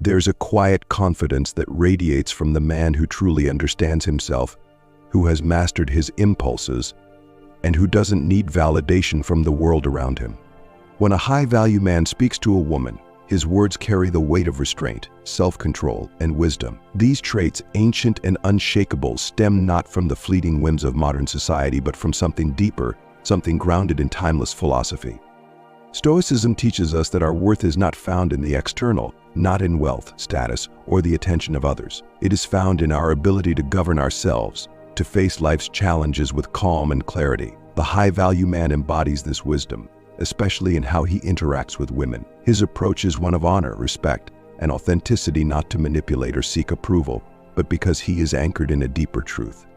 There's a quiet confidence that radiates from the man who truly understands himself, who has mastered his impulses, and who doesn't need validation from the world around him. When a high-value man speaks to a woman, his words carry the weight of restraint, self-control, and wisdom. These traits, ancient and unshakable, stem not from the fleeting whims of modern society, but from something deeper, something grounded in timeless philosophy. Stoicism teaches us that our worth is not found in the external, not in wealth, status, or the attention of others. It is found in our ability to govern ourselves, to face life's challenges with calm and clarity. The high-value man embodies this wisdom, especially in how he interacts with women. His approach is one of honor, respect, and authenticity, not to manipulate or seek approval, but because he is anchored in a deeper truth.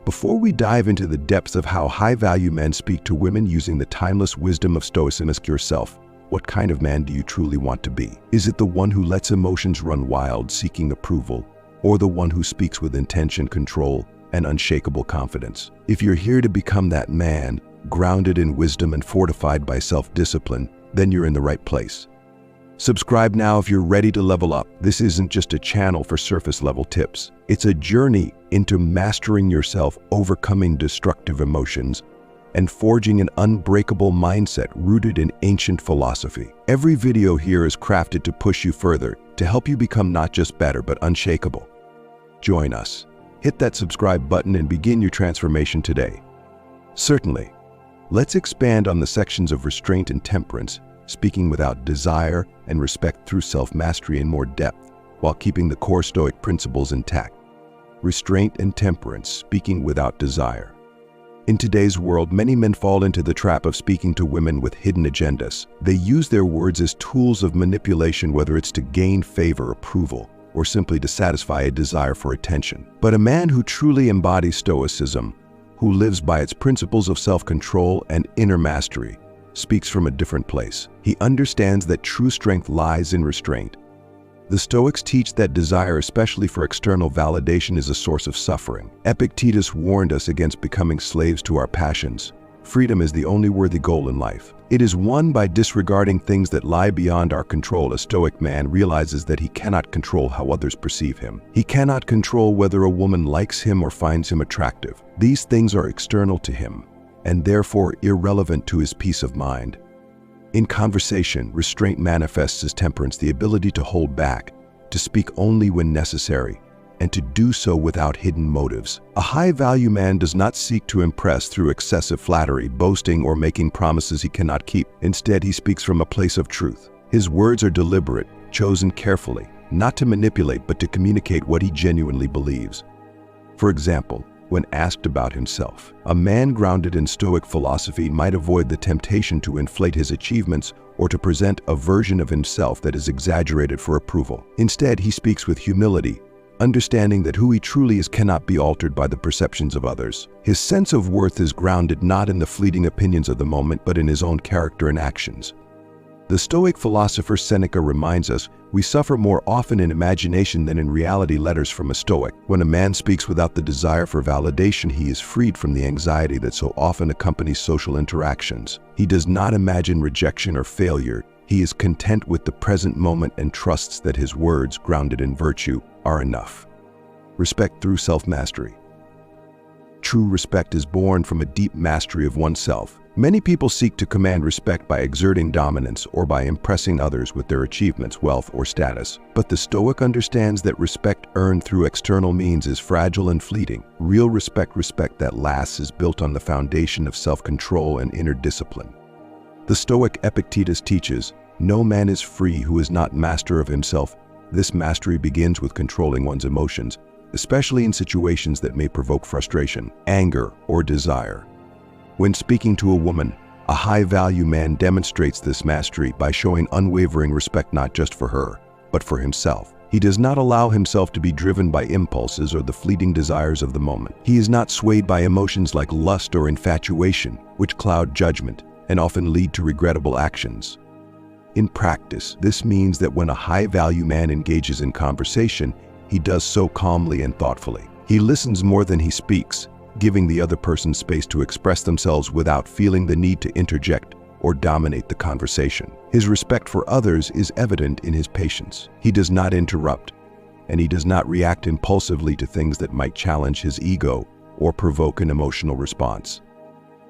Before we dive into the depths of how high-value men speak to women using the timeless wisdom of Stoicism, ask yourself, what kind of man do you truly want to be? Is it the one who lets emotions run wild, seeking approval, or the one who speaks with intention, control, and unshakable confidence? If you're here to become that man, grounded in wisdom and fortified by self-discipline, then you're in the right place. Subscribe now if you're ready to level up. This isn't just a channel for surface-level tips. It's a journey into mastering yourself, overcoming destructive emotions, and forging an unbreakable mindset rooted in ancient philosophy. Every video here is crafted to push you further, to help you become not just better, but unshakable. Join us. Hit that subscribe button and begin your transformation today. Certainly. Let's expand on the sections of restraint and temperance, speaking without desire and respect through self-mastery in more depth, while keeping the core Stoic principles intact. Restraint and temperance, speaking without desire. In today's world, many men fall into the trap of speaking to women with hidden agendas. They use their words as tools of manipulation, whether it's to gain favor, approval, or simply to satisfy a desire for attention. But a man who truly embodies Stoicism, who lives by its principles of self-control and inner mastery, speaks from a different place. He understands that true strength lies in restraint. The Stoics teach that desire, especially for external validation, is a source of suffering. Epictetus warned us against becoming slaves to our passions. Freedom is the only worthy goal in life. It is won by disregarding things that lie beyond our control. A Stoic man realizes that he cannot control how others perceive him. He cannot control whether a woman likes him or finds him attractive. These things are external to him, and therefore irrelevant to his peace of mind. In conversation, restraint manifests as temperance, the ability to hold back, to speak only when necessary, and to do so without hidden motives. A high-value man does not seek to impress through excessive flattery, boasting, or making promises he cannot keep. Instead, he speaks from a place of truth. His words are deliberate, chosen carefully, not to manipulate, but to communicate what he genuinely believes. For example, when asked about himself, a man grounded in Stoic philosophy might avoid the temptation to inflate his achievements or to present a version of himself that is exaggerated for approval. Instead, he speaks with humility, understanding that who he truly is cannot be altered by the perceptions of others. His sense of worth is grounded not in the fleeting opinions of the moment, but in his own character and actions. The Stoic philosopher Seneca reminds us, we suffer more often in imagination than in reality. Letters from a Stoic. When a man speaks without the desire for validation, he is freed from the anxiety that so often accompanies social interactions. He does not imagine rejection or failure. He is content with the present moment and trusts that his words, grounded in virtue, are enough. Respect through self-mastery. True respect is born from a deep mastery of oneself. Many people seek to command respect by exerting dominance or by impressing others with their achievements, wealth, or status. But the Stoic understands that respect earned through external means is fragile and fleeting. Real respect that lasts, is built on the foundation of self-control and inner discipline. The Stoic Epictetus teaches, no man is free who is not master of himself. This mastery begins with controlling one's emotions, especially in situations that may provoke frustration, anger, or desire. When speaking to a woman, a high-value man demonstrates this mastery by showing unwavering respect not just for her, but for himself. He does not allow himself to be driven by impulses or the fleeting desires of the moment. He is not swayed by emotions like lust or infatuation, which cloud judgment and often lead to regrettable actions. In practice, this means that when a high-value man engages in conversation, he does so calmly and thoughtfully. He listens more than he speaks, giving the other person space to express themselves without feeling the need to interject or dominate the conversation. His respect for others is evident in his patience. He does not interrupt, and he does not react impulsively to things that might challenge his ego or provoke an emotional response.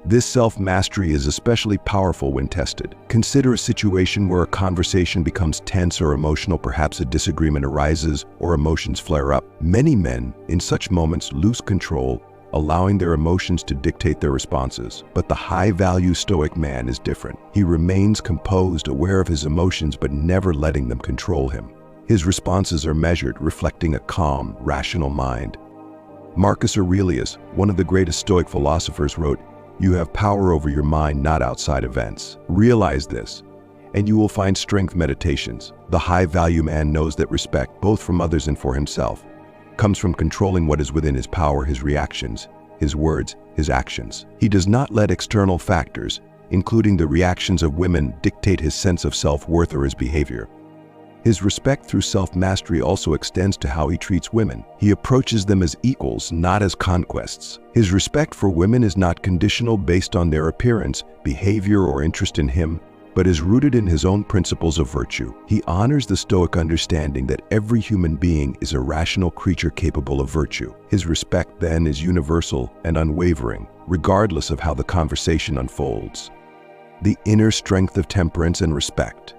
This self-mastery is especially powerful when tested. Consider a situation where a conversation becomes tense or emotional, perhaps a disagreement arises or emotions flare up. Many men, in such moments, lose control, allowing their emotions to dictate their responses. But the high-value Stoic man is different. He remains composed, aware of his emotions, but never letting them control him. His responses are measured, reflecting a calm, rational mind. Marcus Aurelius, one of the greatest Stoic philosophers, wrote, "You have power over your mind, not outside events. Realize this, and you will find strength." Meditations. The high-value man knows that respect, both from others and for himself, comes from controlling what is within his power, his reactions, his words, his actions. He does not let external factors, including the reactions of women, dictate his sense of self-worth or his behavior. His respect through self-mastery also extends to how he treats women. He approaches them as equals, not as conquests. His respect for women is not conditional based on their appearance, behavior, or interest in him, but is rooted in his own principles of virtue. He honors the Stoic understanding that every human being is a rational creature capable of virtue. His respect, then, is universal and unwavering, regardless of how the conversation unfolds. The inner strength of temperance and respect.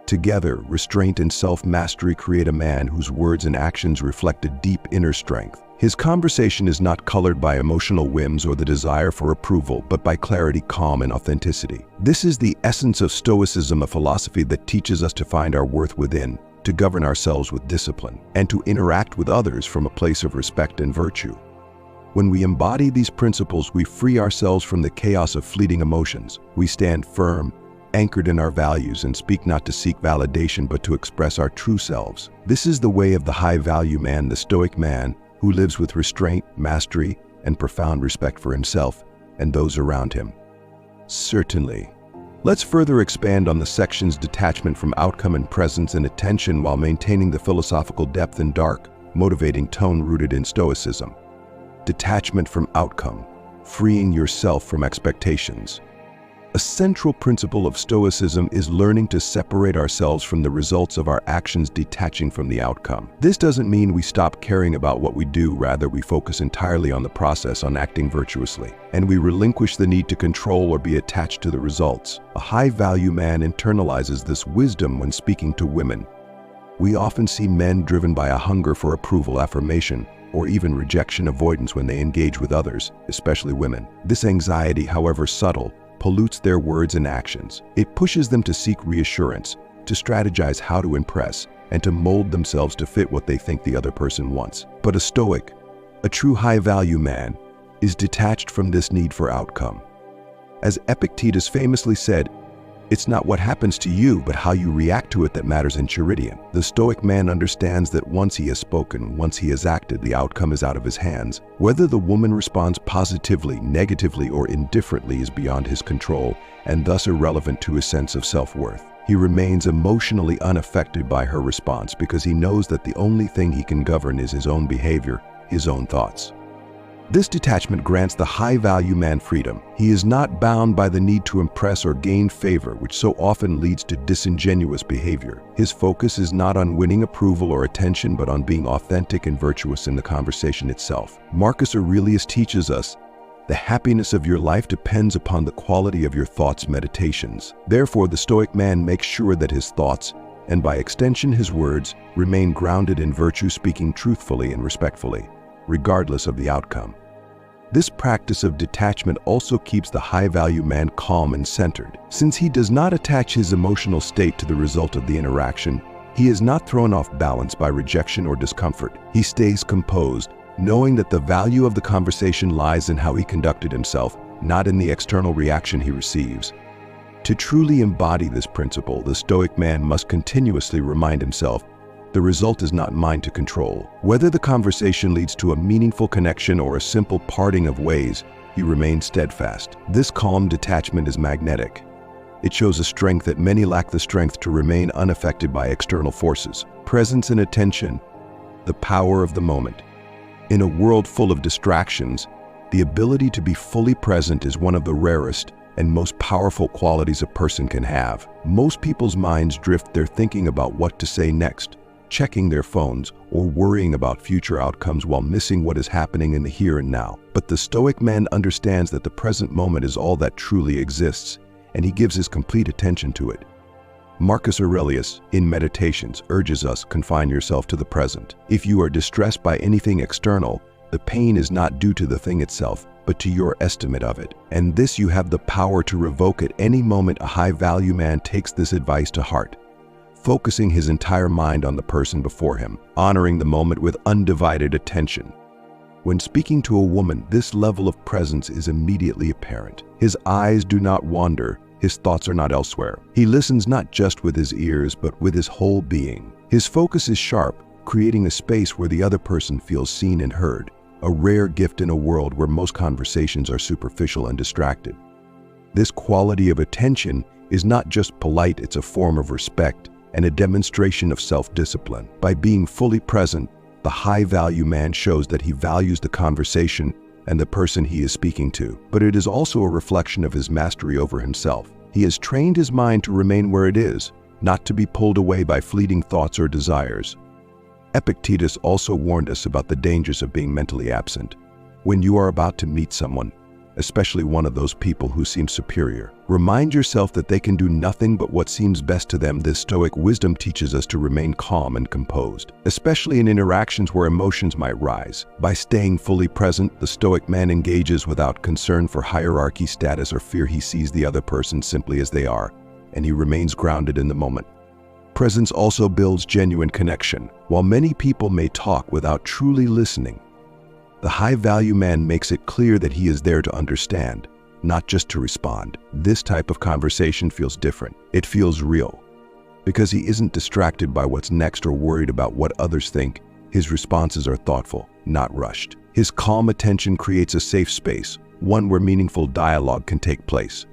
Together, restraint and self-mastery create a man whose words and actions reflect a deep inner strength. His conversation is not colored by emotional whims or the desire for approval, but by clarity, calm, and authenticity. This is the essence of Stoicism, a philosophy that teaches us to find our worth within, to govern ourselves with discipline, and to interact with others from a place of respect and virtue. When we embody these principles, we free ourselves from the chaos of fleeting emotions. We stand firm, anchored in our values, and speak not to seek validation but to express our true selves. This is the way of the high-value man, the Stoic man, who lives with restraint, mastery, and profound respect for himself and those around him. Certainly. Let's further expand on the section's detachment from outcome and presence and attention while maintaining the philosophical depth and dark, motivating tone rooted in Stoicism. Detachment from outcome, freeing yourself from expectations. A central principle of Stoicism is learning to separate ourselves from the results of our actions, detaching from the outcome. This doesn't mean we stop caring about what we do, rather we focus entirely on the process, on acting virtuously, and we relinquish the need to control or be attached to the results. A high-value man internalizes this wisdom when speaking to women. We often see men driven by a hunger for approval, affirmation, or even rejection avoidance when they engage with others, especially women. This anxiety, however subtle, pollutes their words and actions. It pushes them to seek reassurance, to strategize how to impress, and to mold themselves to fit what they think the other person wants. But a Stoic, a true high-value man, is detached from this need for outcome. As Epictetus famously said, "It's not what happens to you, but how you react to it that matters." In Restraint. The Stoic man understands that once he has spoken, once he has acted, the outcome is out of his hands. Whether the woman responds positively, negatively, or indifferently is beyond his control, and thus irrelevant to his sense of self-worth. He remains emotionally unaffected by her response because he knows that the only thing he can govern is his own behavior, his own thoughts. This detachment grants the high-value man freedom. He is not bound by the need to impress or gain favor, which so often leads to disingenuous behavior. His focus is not on winning approval or attention, but on being authentic and virtuous in the conversation itself. Marcus Aurelius teaches us, "The happiness of your life depends upon the quality of your thoughts." Meditations. Therefore, the Stoic man makes sure that his thoughts, and by extension his words, remain grounded in virtue, speaking truthfully and respectfully, regardless of the outcome. This practice of detachment also keeps the high-value man calm and centered. Since he does not attach his emotional state to the result of the interaction, he is not thrown off balance by rejection or discomfort. He stays composed, knowing that the value of the conversation lies in how he conducted himself, not in the external reaction he receives. To truly embody this principle, the Stoic man must continuously remind himself, the result is not mine to control. Whether the conversation leads to a meaningful connection or a simple parting of ways, he remains steadfast. This calm detachment is magnetic. It shows a strength that many lack, the strength to remain unaffected by external forces. Presence and attention, the power of the moment. In a world full of distractions, the ability to be fully present is one of the rarest, and most powerful qualities a person can have. Most people's minds drift. They're thinking about what to say next, checking their phones, or worrying about future outcomes while missing what is happening in the here and now. But the Stoic man understands that the present moment is all that truly exists, and he gives his complete attention to it. Marcus Aurelius, in Meditations, urges us, confine yourself to the present. If you are distressed by anything external, the pain is not due to the thing itself, but to your estimate of it. And this you have the power to revoke at any moment. A high-value man takes this advice to heart, focusing his entire mind on the person before him, honoring the moment with undivided attention. When speaking to a woman, this level of presence is immediately apparent. His eyes do not wander. His thoughts are not elsewhere. He listens not just with his ears, but with his whole being. His focus is sharp, creating a space where the other person feels seen and heard, a rare gift in a world where most conversations are superficial and distracted. This quality of attention is not just polite, it's a form of respect and a demonstration of self-discipline. By being fully present, the high-value man shows that he values the conversation and the person he is speaking to, but it is also a reflection of his mastery over himself. He has trained his mind to remain where it is, not to be pulled away by fleeting thoughts or desires. Epictetus also warned us about the dangers of being mentally absent. When you are about to meet someone, especially one of those people who seem superior, remind yourself that they can do nothing but what seems best to them. This Stoic wisdom teaches us to remain calm and composed, especially in interactions where emotions might rise. By staying fully present, the Stoic man engages without concern for hierarchy, status, or fear. He sees the other person simply as they are, and he remains grounded in the moment. Presence also builds genuine connection. While many people may talk without truly listening, the high-value man makes it clear that he is there to understand, not just to respond. This type of conversation feels different. It feels real. Because he isn't distracted by what's next or worried about what others think, his responses are thoughtful, not rushed. His calm attention creates a safe space, one where meaningful dialogue can take place.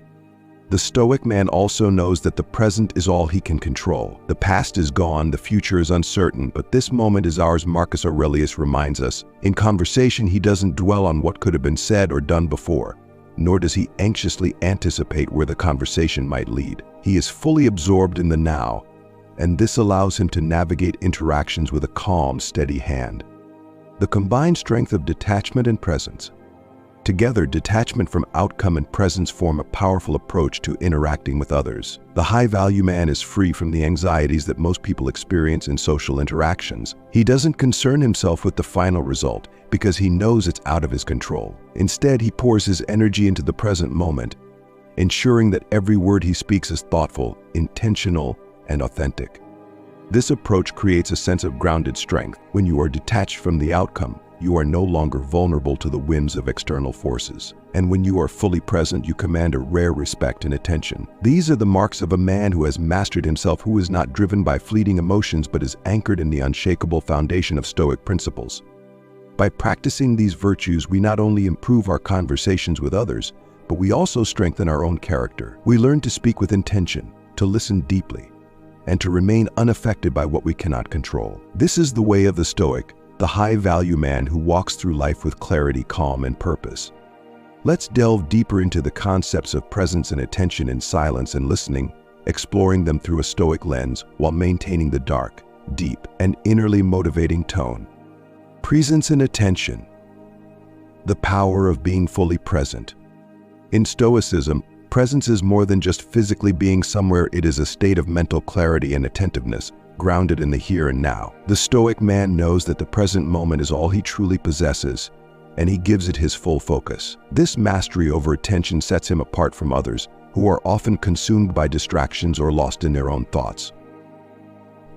The Stoic man also knows that the present is all he can control. The past is gone, the future is uncertain, but this moment is ours. Marcus Aurelius reminds us, in conversation he doesn't dwell on what could have been said or done before, nor does he anxiously anticipate where the conversation might lead. He is fully absorbed in the now, and this allows him to navigate interactions with a calm, steady hand. The combined strength of detachment and presence. Together, detachment from outcome and presence form a powerful approach to interacting with others. The high-value man is free from the anxieties that most people experience in social interactions. He doesn't concern himself with the final result because he knows it's out of his control. Instead, he pours his energy into the present moment, ensuring that every word he speaks is thoughtful, intentional, and authentic. This approach creates a sense of grounded strength. When you are detached from the outcome, you are no longer vulnerable to the whims of external forces. And when you are fully present, you command a rare respect and attention. These are the marks of a man who has mastered himself, who is not driven by fleeting emotions but is anchored in the unshakable foundation of Stoic principles. By practicing these virtues, we not only improve our conversations with others, but we also strengthen our own character. We learn to speak with intention, to listen deeply, and to remain unaffected by what we cannot control. This is the way of the Stoic, the high-value man who walks through life with clarity, calm, and purpose. Let's delve deeper into the concepts of presence and attention in silence and listening, exploring them through a Stoic lens while maintaining the dark, deep, and innerly motivating tone. Presence and attention. The power of being fully present. In Stoicism, presence is more than just physically being somewhere. It is a state of mental clarity and attentiveness, grounded in the here and now. The Stoic man knows that the present moment is all he truly possesses, and he gives it his full focus. This mastery over attention sets him apart from others who are often consumed by distractions or lost in their own thoughts.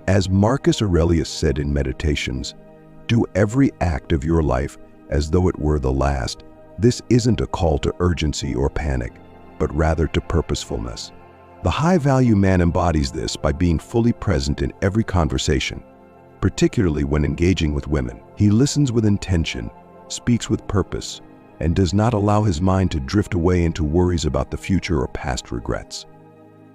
As Marcus Aurelius said in Meditations, "Do every act of your life as though it were the last." This isn't a call to urgency or panic, but rather to purposefulness. The high-value man embodies this by being fully present in every conversation, particularly when engaging with women. He listens with intention, speaks with purpose, and does not allow his mind to drift away into worries about the future or past regrets.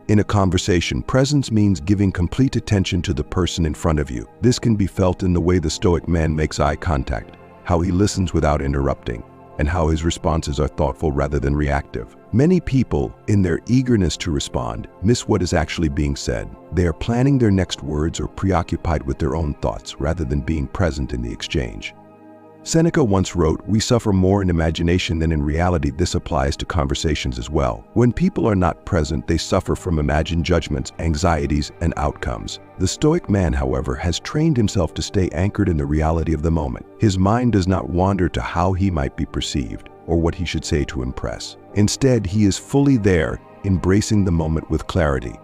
In a conversation, presence means giving complete attention to the person in front of you. This can be felt in the way the Stoic man makes eye contact, how he listens without interrupting, and how his responses are thoughtful rather than reactive. Many people, in their eagerness to respond, miss what is actually being said. They are planning their next words or preoccupied with their own thoughts rather than being present in the exchange. Seneca once wrote, "We suffer more in imagination than in reality." This applies to conversations as well. When people are not present, they suffer from imagined judgments, anxieties, and outcomes. The Stoic man, however, has trained himself to stay anchored in the reality of the moment. His mind does not wander to how he might be perceived or what he should say to impress. Instead, he is fully there, embracing the moment with clarity.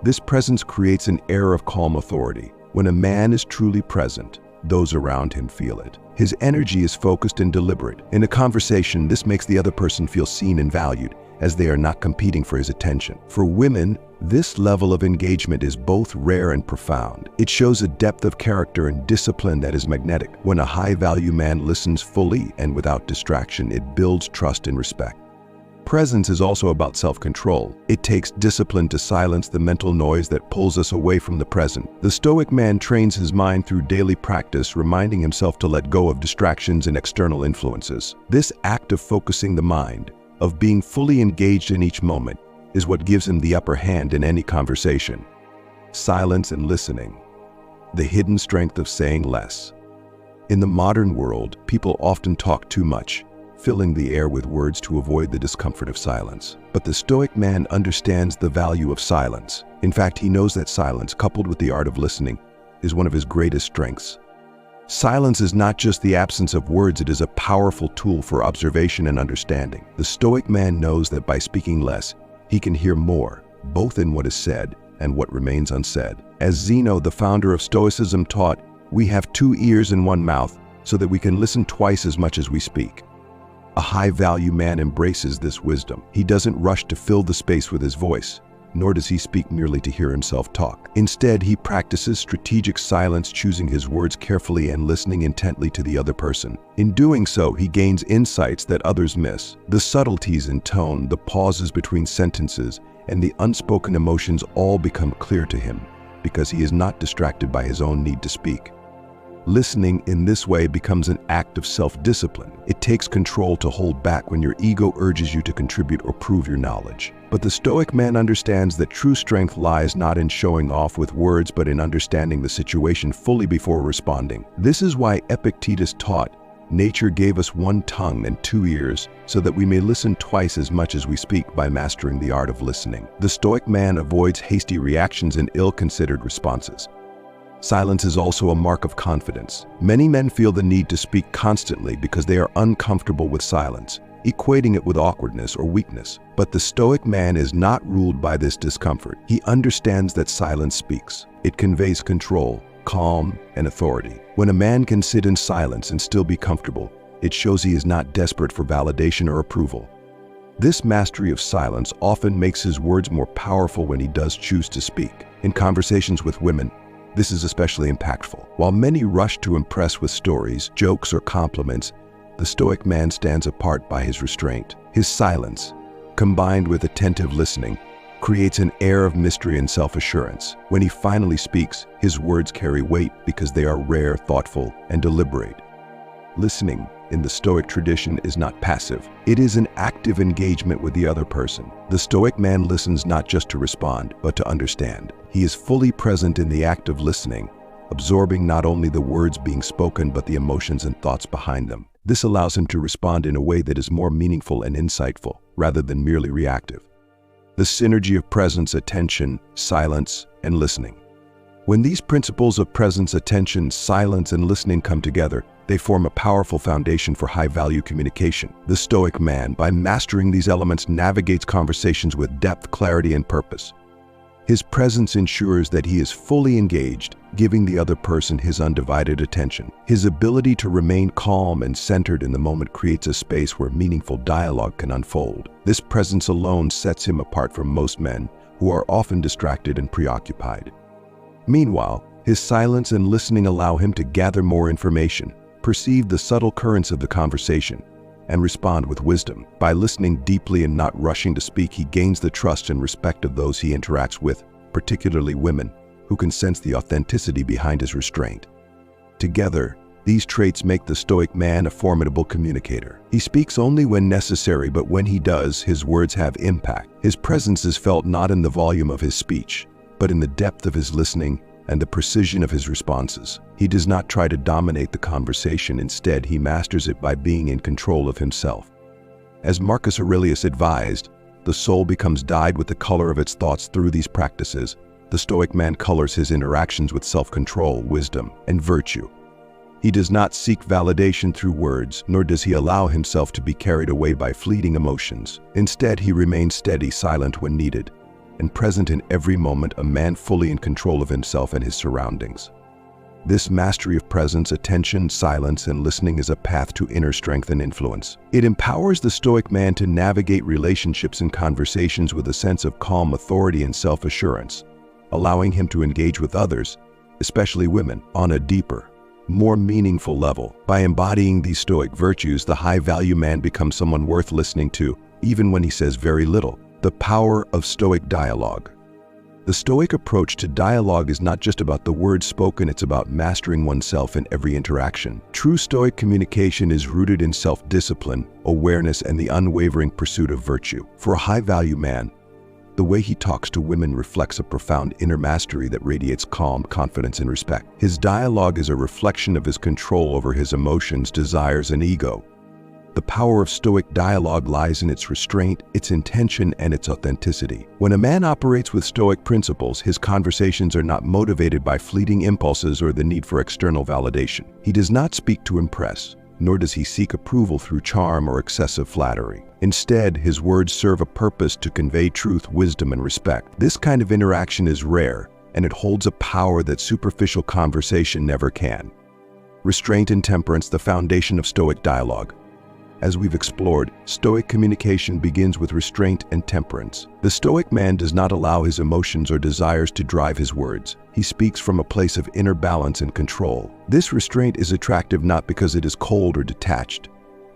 This presence creates an air of calm authority. When a man is truly present, those around him feel it. His energy is focused and deliberate. In a conversation, this makes the other person feel seen and valued, as they are not competing for his attention. For women, this level of engagement is both rare and profound. It shows a depth of character and discipline that is magnetic. When a high-value man listens fully and without distraction, it builds trust and respect. Presence is also about self-control. It takes discipline to silence the mental noise that pulls us away from the present. The Stoic man trains his mind through daily practice, reminding himself to let go of distractions and external influences. This act of focusing the mind, of being fully engaged in each moment, is what gives him the upper hand in any conversation. Silence and listening. The hidden strength of saying less. In the modern world, people often talk too much, filling the air with words to avoid the discomfort of silence. But the Stoic man understands the value of silence. In fact, he knows that silence, coupled with the art of listening, is one of his greatest strengths. Silence is not just the absence of words, it is a powerful tool for observation and understanding. The Stoic man knows that by speaking less, he can hear more, both in what is said and what remains unsaid. As Zeno, the founder of Stoicism, taught, "We have 2 ears and 1 mouth, so that we can listen twice as much as we speak." A high-value man embraces this wisdom. He doesn't rush to fill the space with his voice, nor does he speak merely to hear himself talk. Instead, he practices strategic silence, choosing his words carefully and listening intently to the other person. In doing so, he gains insights that others miss. The subtleties in tone, the pauses between sentences, and the unspoken emotions all become clear to him, because he is not distracted by his own need to speak. Listening in this way becomes an act of self-discipline. It takes control to hold back when your ego urges you to contribute or prove your knowledge. But the Stoic man understands that true strength lies not in showing off with words, but in understanding the situation fully before responding. This is why Epictetus taught, "Nature gave us 1 tongue and 2 ears, so that we may listen twice as much as we speak." By mastering the art of listening, the Stoic man avoids hasty reactions and ill-considered responses. Silence is also a mark of confidence. Many men feel the need to speak constantly because they are uncomfortable with silence, equating it with awkwardness or weakness. But the Stoic man is not ruled by this discomfort. He understands that silence speaks. It conveys control, calm, and authority. When a man can sit in silence and still be comfortable, it shows he is not desperate for validation or approval. This mastery of silence often makes his words more powerful when he does choose to speak. In conversations with women, this is especially impactful. While many rush to impress with stories, jokes, or compliments, the Stoic man stands apart by his restraint. His silence, combined with attentive listening, creates an air of mystery and self-assurance. When he finally speaks, his words carry weight because they are rare, thoughtful, and deliberate. Listening, in the Stoic tradition, is not passive. It is an active engagement with the other person. The Stoic man listens not just to respond, but to understand. He is fully present in the act of listening, absorbing not only the words being spoken, but the emotions and thoughts behind them. This allows him to respond in a way that is more meaningful and insightful, rather than merely reactive. The synergy of presence, attention, silence, and listening. When these principles of presence, attention, silence, and listening come together, they form a powerful foundation for high-value communication. The Stoic man, by mastering these elements, navigates conversations with depth, clarity, and purpose. His presence ensures that he is fully engaged, giving the other person his undivided attention. His ability to remain calm and centered in the moment creates a space where meaningful dialogue can unfold. This presence alone sets him apart from most men, who are often distracted and preoccupied. Meanwhile, his silence and listening allow him to gather more information, perceive the subtle currents of the conversation, and respond with wisdom. By listening deeply and not rushing to speak, he gains the trust and respect of those he interacts with, particularly women, who can sense the authenticity behind his restraint. Together, These traits make the Stoic man a formidable communicator. He speaks only when necessary, but when he does, his words have impact. His presence is felt not in the volume of his speech, but in the depth of his listening and the precision of his responses. He does not try to dominate the conversation. Instead, he masters it by being in control of himself. As Marcus Aurelius advised, the soul becomes dyed with the color of its thoughts. Through these practices, the Stoic man colors his interactions with self-control, wisdom, and virtue. He does not seek validation through words, nor does he allow himself to be carried away by fleeting emotions. Instead, he remains steady, silent when needed, and present in every moment, a man fully in control of himself and his surroundings. This mastery of presence, attention, silence, and listening is a path to inner strength and influence. It empowers the Stoic man to navigate relationships and conversations with a sense of calm authority and self-assurance, allowing him to engage with others, especially women, on a deeper, more meaningful level. By embodying these Stoic virtues, the high-value man becomes someone worth listening to, even when he says very little. The power of Stoic dialogue. The Stoic approach to dialogue is not just about the words spoken, it's about mastering oneself in every interaction. True Stoic communication is rooted in self-discipline, awareness, and the unwavering pursuit of virtue. For a high-value man, the way he talks to women reflects a profound inner mastery that radiates calm, confidence, and respect. His dialogue is a reflection of his control over his emotions, desires, and ego. The power of Stoic dialogue lies in its restraint, its intention, and its authenticity. When a man operates with Stoic principles, his conversations are not motivated by fleeting impulses or the need for external validation. He does not speak to impress, nor does he seek approval through charm or excessive flattery. Instead, his words serve a purpose to convey truth, wisdom, and respect. This kind of interaction is rare, and it holds a power that superficial conversation never can. Restraint and temperance, the foundation of Stoic dialogue. As we've explored, Stoic communication begins with restraint and temperance. The Stoic man does not allow his emotions or desires to drive his words. He speaks from a place of inner balance and control. This restraint is attractive not because it is cold or detached,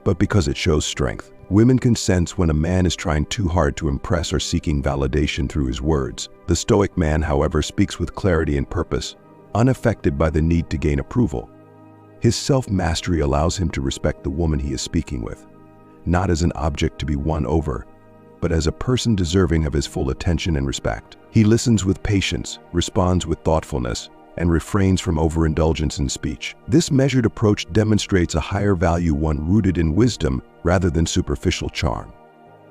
but because it shows strength. Women can sense when a man is trying too hard to impress or seeking validation through his words. The Stoic man, however, speaks with clarity and purpose, unaffected by the need to gain approval. His self-mastery allows him to respect the woman he is speaking with, not as an object to be won over, but as a person deserving of his full attention and respect. He listens with patience, responds with thoughtfulness, and refrains from overindulgence in speech. This measured approach demonstrates a higher value, one rooted in wisdom rather than superficial charm.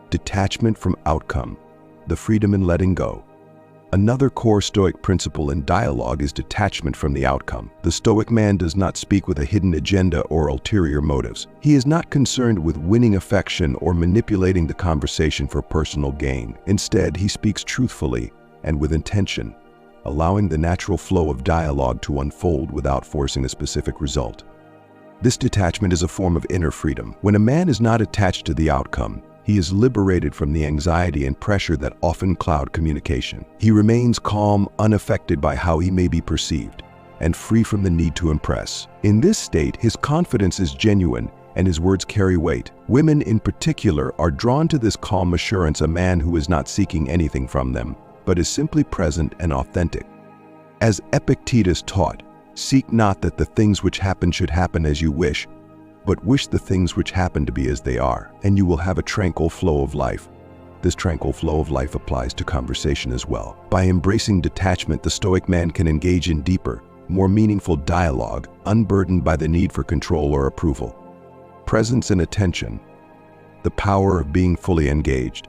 Detachment from outcome, the freedom in letting go. Another core Stoic principle in dialogue is detachment from the outcome. The Stoic man does not speak with a hidden agenda or ulterior motives. He is not concerned with winning affection or manipulating the conversation for personal gain. Instead, he speaks truthfully and with intention, allowing the natural flow of dialogue to unfold without forcing a specific result. This detachment is a form of inner freedom. When a man is not attached to the outcome, he is liberated from the anxiety and pressure that often cloud communication. He remains calm, unaffected by how he may be perceived, and free from the need to impress. In this state, his confidence is genuine and his words carry weight. Women in particular are drawn to this calm assurance, a man who is not seeking anything from them, but is simply present and authentic. As Epictetus taught, seek not that the things which happen should happen as you wish, but wish the things which happen to be as they are, and you will have a tranquil flow of life. This tranquil flow of life applies to conversation as well. By embracing detachment, the Stoic man can engage in deeper, more meaningful dialogue, unburdened by the need for control or approval. Presence and attention, the power of being fully engaged.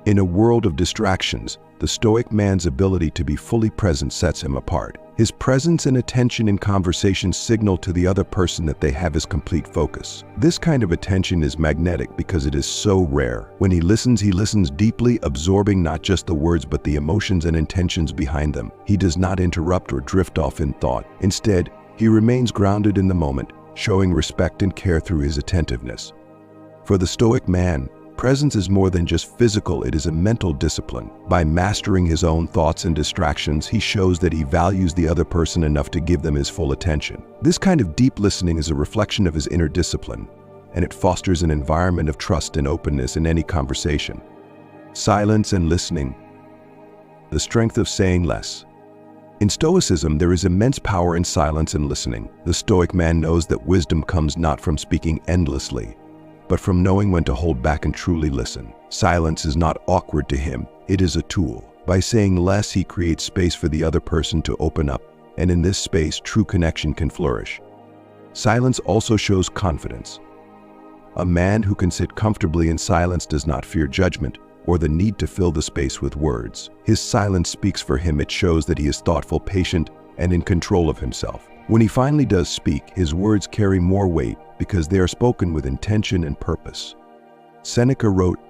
In a world of distractions, the Stoic man's ability to be fully present sets him apart. His presence and attention in conversations signal to the other person that they have his complete focus. This kind of attention is magnetic because it is so rare. When he listens deeply, absorbing not just the words but the emotions and intentions behind them. He does not interrupt or drift off in thought. Instead, he remains grounded in the moment, showing respect and care through his attentiveness. For the Stoic man, presence is more than just physical, it is a mental discipline. By mastering his own thoughts and distractions, he shows that he values the other person enough to give them his full attention. This kind of deep listening is a reflection of his inner discipline, and it fosters an environment of trust and openness in any conversation. Silence and listening, the strength of saying less. In Stoicism, there is immense power in silence and listening. The Stoic man knows that wisdom comes not from speaking endlessly, but from knowing when to hold back and truly listen. Silence is not awkward to him, it is a tool. By saying less, he creates space for the other person to open up, and in this space, true connection can flourish. Silence also shows confidence. A man who can sit comfortably in silence does not fear judgment or the need to fill the space with words. His silence speaks for him. It shows that he is thoughtful, patient, and in control of himself. When he finally does speak, his words carry more weight because they are spoken with intention and purpose. Seneca wrote,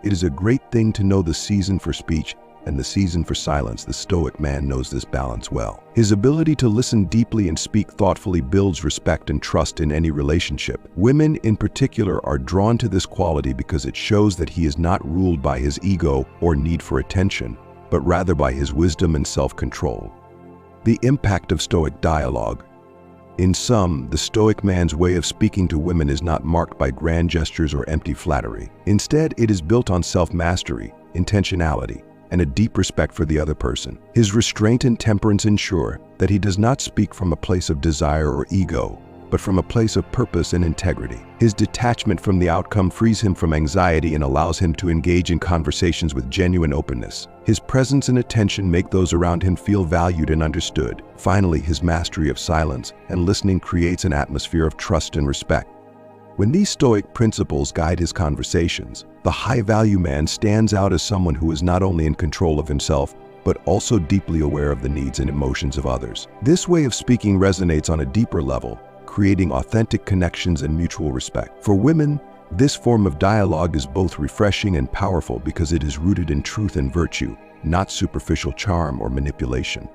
"It is a great thing to know the season for speech and the season for silence." The Stoic man knows this balance well. His ability to listen deeply and speak thoughtfully builds respect and trust in any relationship. Women in particular are drawn to this quality because it shows that he is not ruled by his ego or need for attention, but rather by his wisdom and self-control. The impact of Stoic dialogue. In sum, the Stoic man's way of speaking to women is not marked by grand gestures or empty flattery. Instead, it is built on self-mastery, intentionality, and a deep respect for the other person. His restraint and temperance ensure that he does not speak from a place of desire or ego, but from a place of purpose and integrity. His detachment from the outcome frees him from anxiety and allows him to engage in conversations with genuine openness. His presence and attention make those around him feel valued and understood. Finally, his mastery of silence and listening creates an atmosphere of trust and respect. When these Stoic principles guide his conversations, the high-value man stands out as someone who is not only in control of himself, but also deeply aware of the needs and emotions of others. This way of speaking resonates on a deeper level, creating authentic connections and mutual respect. For women, this form of dialogue is both refreshing and powerful because it is rooted in truth and virtue, not superficial charm or manipulation.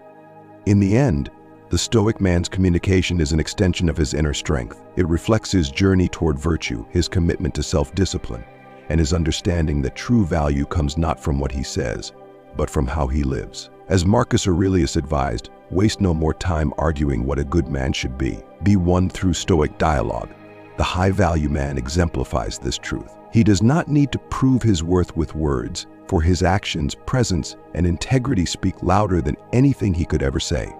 In the end, the Stoic man's communication is an extension of his inner strength. It reflects his journey toward virtue, his commitment to self-discipline, and his understanding that true value comes not from what he says, but from how he lives. As Marcus Aurelius advised, waste no more time arguing what a good man should be. Be won through Stoic dialogue. The high-value man exemplifies this truth. He does not need to prove his worth with words, for his actions, presence, and integrity speak louder than anything he could ever say.